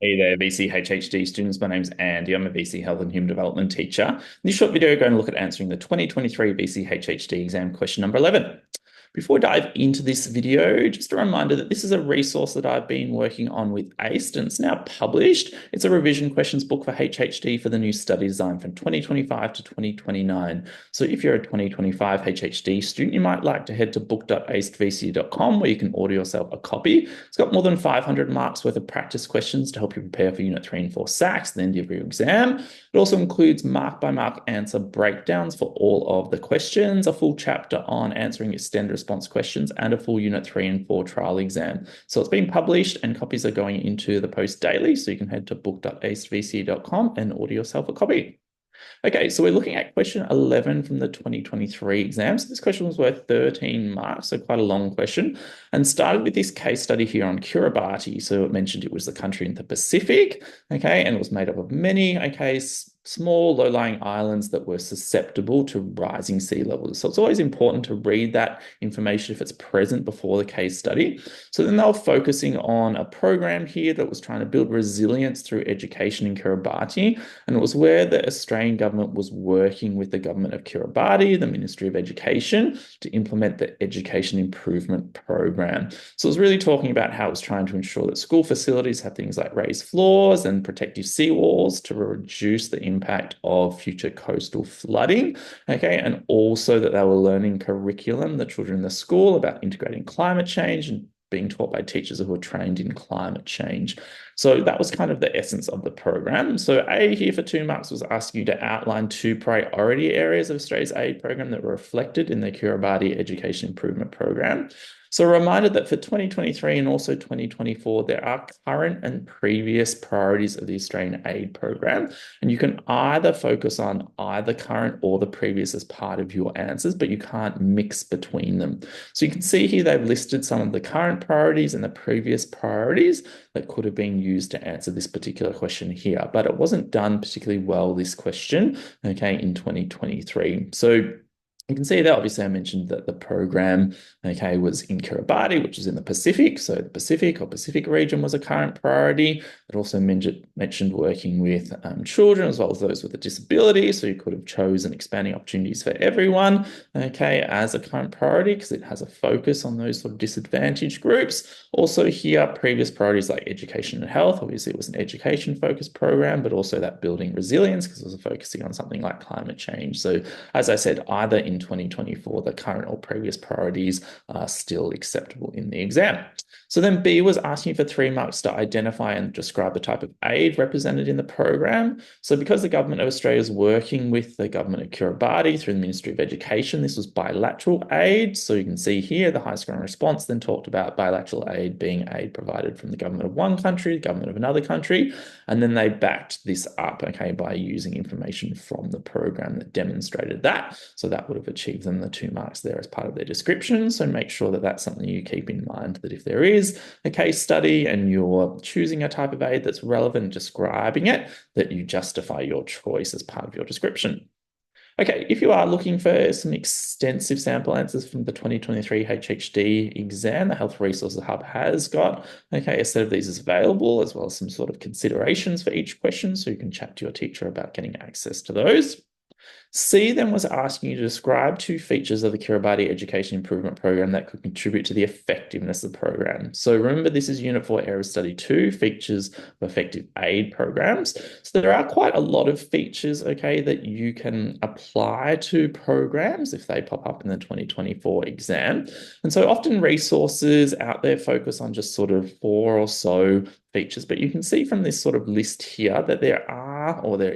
Hey there, VCE HHD students. My name's Andy. I'm a VC Health and Human Development teacher. In this short video, we're going to look at answering the 2023 VCE HHD exam question number 11. Before we dive into this video, just a reminder that this is a resource that I've been working on with ACE and it's now published. It's a revision questions book for HHD for the new study design from 2025 to 2029. So if you're a 2025 HHD student, you might like to head to book.acedvce.com where you can order yourself a copy. It's got more than 500 marks worth of practice questions to help you prepare for Unit 3 and 4 SACs at the end of your exam. It also includes mark-by-mark answer breakdowns for all of the questions, a full chapter on answering extended response questions, and a full Unit 3 and 4 trial exam. So it's been published and copies are going into the post daily, so you can head to book.acedvce.com and order yourself a copy. Okay, so we're looking at question 11 from the 2023 exam. So this question was worth 13 marks, so quite a long question, and started with this case study here on Kiribati. So it mentioned it was the country in the Pacific, okay, and it was made up of many, okay, small low-lying islands that were susceptible to rising sea levels. So it's always important to read that information if it's present before the case study. So then they were focusing on a program here that was trying to build resilience through education in Kiribati, and it was where the Australian government was working with the government of Kiribati, the Ministry of Education, to implement the Education Improvement Program. So it was really talking about how it was trying to ensure that school facilities have things like raised floors and protective seawalls to reduce the impact of future coastal flooding, okay, and also that they were learning curriculum, the children in the school, about integrating climate change and being taught by teachers who are trained in climate change. So that was kind of the essence of the program. So A here for 2 marks was asking you to outline 2 priority areas of Australia's aid program that were reflected in the Kiribati Education Improvement Program. So a reminder that for 2023 and also 2024, there are current and previous priorities of the Australian aid program, and you can either focus on either current or the previous as part of your answers, but you can't mix between them. So you can see here they've listed some of the current priorities and the previous priorities that could have been used to answer this particular question here, but it wasn't done particularly well, this question, okay, in 2023. So you can see that obviously I mentioned that the program, okay, was in Kiribati, which is in the Pacific. So the Pacific or Pacific region was a current priority. It also mentioned working with children as well as those with a disability. So you could have chosen expanding opportunities for everyone, okay, as a current priority because it has a focus on those sort of disadvantaged groups. Also here, previous priorities like education and health. Obviously, it was an education-focused program, but also that building resilience because it was focusing on something like climate change. So as I said, either in 2024, the current or previous priorities are still acceptable in the exam. So then B was asking for 3 marks to identify and describe the type of aid represented in the program. So because the government of Australia is working with the government of Kiribati through the Ministry of Education, this was bilateral aid. So you can see here the high scoring response then talked about bilateral aid being aid provided from the government of one country, the government of another country, and then they backed this up, okay, by using information from the program that demonstrated that. So that would have achieved them the 2 marks there as part of their description. So make sure that that's something you keep in mind, that if there is a case study and you're choosing a type of aid that's relevant, describing it, that you justify your choice as part of your description. Okay, if you are looking for some extensive sample answers from the 2023 HHD exam, the Health Resources Hub has got, okay, a set of these is available, as well as some sort of considerations for each question, so you can chat to your teacher about getting access to those. C then was asking you to describe 2 features of the Kiribati Education Improvement Program that could contribute to the effectiveness of the program. So remember, this is Unit 4 Area Study 2, features of effective aid programs. So there are quite a lot of features, okay, that you can apply to programs if they pop up in the 2024 exam. And so often resources out there focus on just sort of 4 or so features, but you can see from this sort of list here that there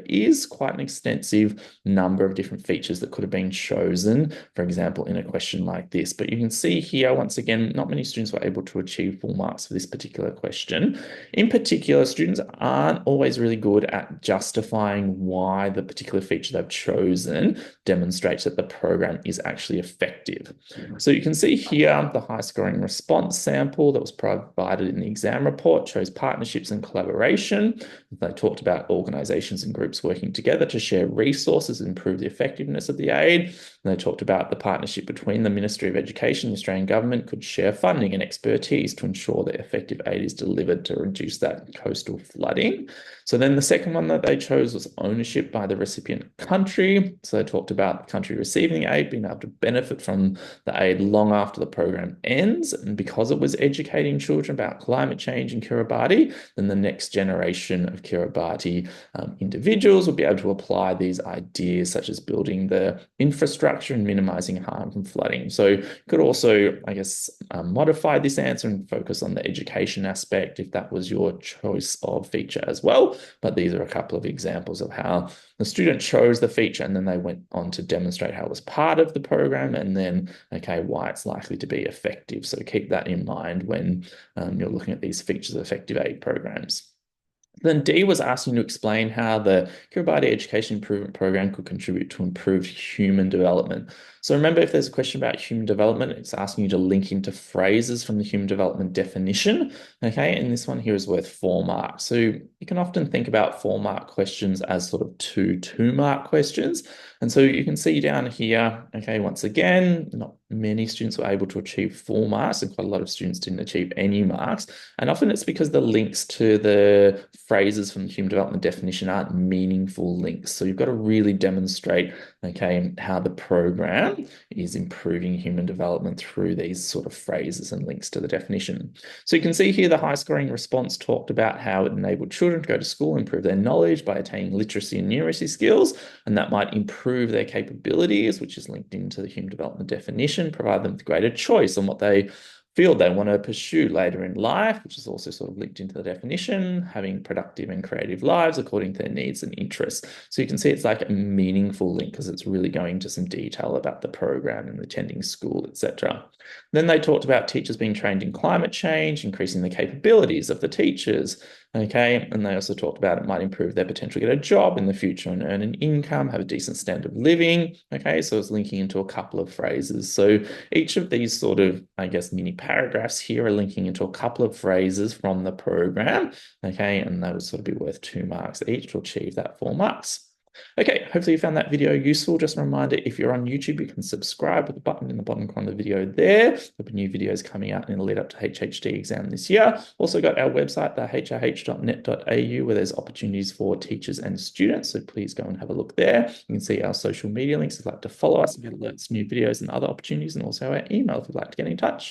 is quite an extensive number of different features that could have been chosen, for example, in a question like this. But you can see here, once again, not many students were able to achieve full marks for this particular question. In particular, students aren't always really good at justifying why the particular feature they've chosen demonstrates that the program is actually effective. So you can see here the high scoring response sample that was provided in the exam report shows partnerships and collaboration. They talked about organizational organisations and groups working together to share resources and improve the effectiveness of the aid. And they talked about the partnership between the Ministry of Education and the Australian Government could share funding and expertise to ensure that effective aid is delivered to reduce that coastal flooding. So then the second one that they chose was ownership by the recipient country. So they talked about the country receiving the aid being able to benefit from the aid long after the program ends. And because it was educating children about climate change in Kiribati, then the next generation of Kiribati individuals will be able to apply these ideas, such as building the infrastructure and minimizing harm from flooding. So you could also, I guess, modify this answer and focus on the education aspect if that was your choice of feature as well. But these are a couple of examples of how the student chose the feature and then they went on to demonstrate how it was part of the program and then, okay, why it's likely to be effective. So keep that in mind when you're looking at these features of effective aid programs. Then D was asking to explain how the Kiribati Education Improvement Program could contribute to improved human development. So remember, if there's a question about human development, it's asking you to link into phrases from the human development definition. Okay, and this one here is worth 4 marks. So you can often think about 4-mark questions as sort of 2-mark questions. And so you can see down here, okay, once again, not many students were able to achieve 4 marks and quite a lot of students didn't achieve any marks. And often it's because the links to the phrases from the human development definition aren't meaningful links. So you've got to really demonstrate, okay, how the program is improving human development through these sort of phrases and links to the definition. So you can see here the high scoring response talked about how it enabled children to go to school, improve their knowledge by attaining literacy and numeracy skills, and that might improve their capabilities, which is linked into the human development definition, provide them with greater choice on what they field they want to pursue later in life, which is also sort of linked into the definition, having productive and creative lives according to their needs and interests. So you can see it's like a meaningful link because it's really going into some detail about the program and attending school, etc. Then they talked about teachers being trained in climate change, increasing the capabilities of the teachers. Okay, and they also talked about it might improve their potential to get a job in the future and earn an income, have a decent standard of living. Okay, so it's linking into a couple of phrases. So each of these sort of, I guess, mini paragraphs here are linking into a couple of phrases from the program. Okay, and that would sort of be worth 2 marks each to achieve that 4 marks. Okay, hopefully you found that video useful. Just a reminder, if you're on YouTube, you can subscribe with the button in the bottom corner of the video there. There'll be new videos coming out in the lead up to HHD exam this year. Also got our website, the hrh.net.au, where there's opportunities for teachers and students. So please go and have a look there. You can see our social media links if you'd like to follow us and get alerts to new videos and other opportunities, and also our email if you'd like to get in touch.